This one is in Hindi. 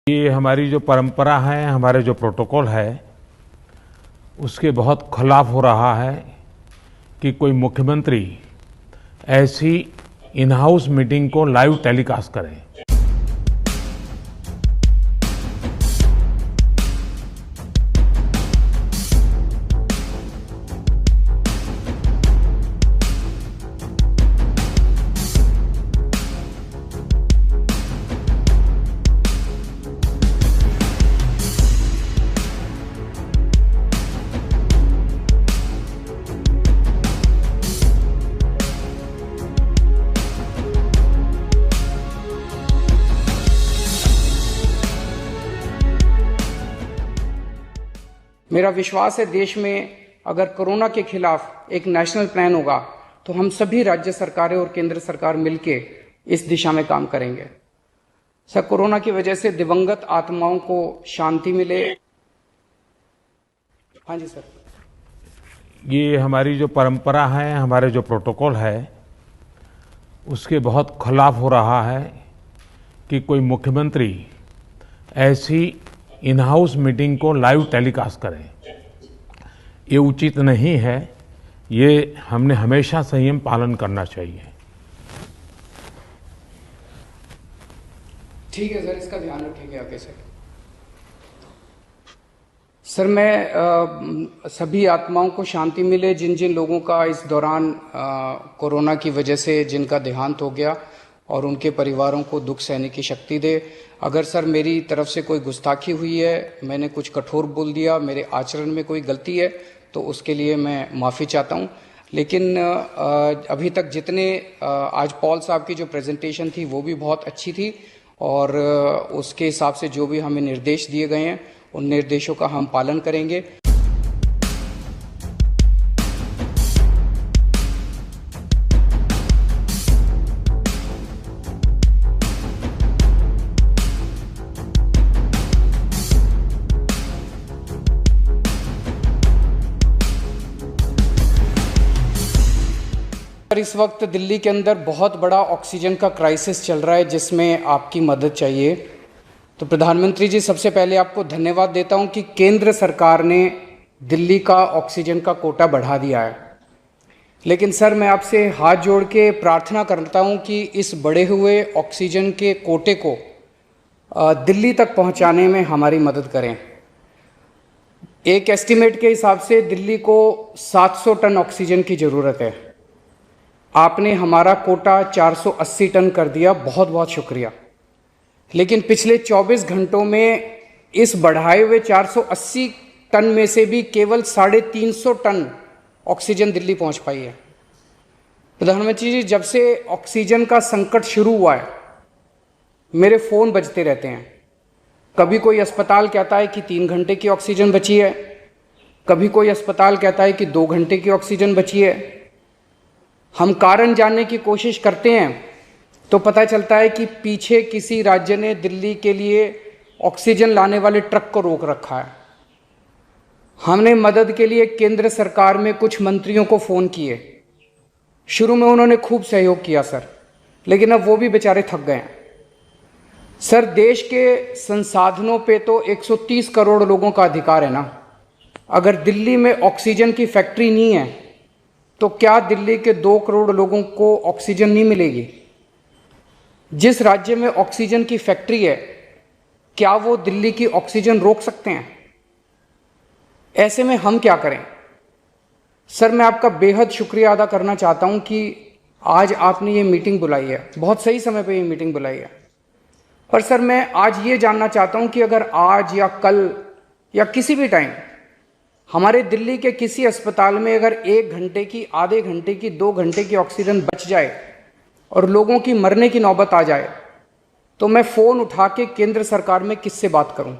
ये हमारी जो परंपरा है, हमारे जो प्रोटोकॉल है, उसके बहुत खिलाफ हो रहा है कि कोई मुख्यमंत्री ऐसी इन हाउस मीटिंग को लाइव टेलीकास्ट करे। मेरा विश्वास है देश में अगर कोरोना के खिलाफ एक नेशनल प्लान होगा तो हम सभी राज्य सरकारें और केंद्र सरकार मिलके इस दिशा में काम करेंगे। सर, कोरोना की वजह से दिवंगत आत्माओं को शांति मिले। हाँ जी सर। ये हमारी जो परंपरा है, हमारे जो प्रोटोकॉल है, उसके बहुत खिलाफ हो रहा है कि कोई मुख्यमंत्री ऐसी इन हाउस मीटिंग को लाइव टेलीकास्ट करें। ये उचित नहीं है। ये हमने हमेशा संयम पालन करना चाहिए। ठीक है सर, इसका ध्यान रखेंगे आगे से। सर, मैं सभी आत्माओं को शांति मिले जिन जिन लोगों का इस दौरान कोरोना की वजह से जिनका देहांत हो गया, और उनके परिवारों को दुख सहने की शक्ति दे। अगर सर मेरी तरफ से कोई गुस्ताखी हुई है, मैंने कुछ कठोर बोल दिया, मेरे आचरण में कोई गलती है, तो उसके लिए मैं माफ़ी चाहता हूं। लेकिन अभी तक जितने आज पॉल साहब की जो प्रेजेंटेशन थी वो भी बहुत अच्छी थी, और उसके हिसाब से जो भी हमें निर्देश दिए गए हैं उन निर्देशों का हम पालन करेंगे। इस वक्त दिल्ली के अंदर बहुत बड़ा ऑक्सीजन का क्राइसिस चल रहा है जिसमें आपकी मदद चाहिए। तो प्रधानमंत्री जी, सबसे पहले आपको धन्यवाद देता हूं कि केंद्र सरकार ने दिल्ली का ऑक्सीजन का कोटा बढ़ा दिया है। लेकिन सर, मैं आपसे हाथ जोड़ के प्रार्थना करता हूं कि इस बढ़े हुए ऑक्सीजन के कोटे को दिल्ली तक पहुंचाने में हमारी मदद करें। एक एस्टिमेट के हिसाब से दिल्ली को 700 टन ऑक्सीजन की ज़रूरत है। आपने हमारा कोटा 480 टन कर दिया, बहुत बहुत शुक्रिया। लेकिन पिछले 24 घंटों में इस बढ़ाए हुए 480 टन में से भी केवल 350 टन ऑक्सीजन दिल्ली पहुंच पाई है। प्रधानमंत्री जी, जब से ऑक्सीजन का संकट शुरू हुआ है मेरे फ़ोन बजते रहते हैं। कभी कोई अस्पताल कहता है कि 3 घंटे की ऑक्सीजन बची है, कभी कोई अस्पताल कहता है कि 2 घंटे की ऑक्सीजन बची है। हम कारण जानने की कोशिश करते हैं तो पता चलता है कि पीछे किसी राज्य ने दिल्ली के लिए ऑक्सीजन लाने वाले ट्रक को रोक रखा है। हमने मदद के लिए केंद्र सरकार में कुछ मंत्रियों को फ़ोन किए। शुरू में उन्होंने खूब सहयोग किया सर, लेकिन अब वो भी बेचारे थक गए हैं। सर, देश के संसाधनों पे तो 130 करोड़ लोगों का अधिकार है ना। अगर दिल्ली में ऑक्सीजन की फैक्ट्री नहीं है तो क्या दिल्ली के 2 करोड़ लोगों को ऑक्सीजन नहीं मिलेगी? जिस राज्य में ऑक्सीजन की फैक्ट्री है, क्या वो दिल्ली की ऑक्सीजन रोक सकते हैं? ऐसे में हम क्या करें? सर, मैं आपका बेहद शुक्रिया अदा करना चाहता हूं कि आज आपने ये मीटिंग बुलाई है, बहुत सही समय पे ये मीटिंग बुलाई है। पर सर, मैं आज ये जानना चाहता हूं कि अगर आज या कल या किसी भी टाइम हमारे दिल्ली के किसी अस्पताल में अगर 1 घंटे की, आधे घंटे की, 2 घंटे की ऑक्सीजन बच जाए और लोगों की मरने की नौबत आ जाए, तो मैं फ़ोन उठा के केंद्र सरकार में किससे बात करूं?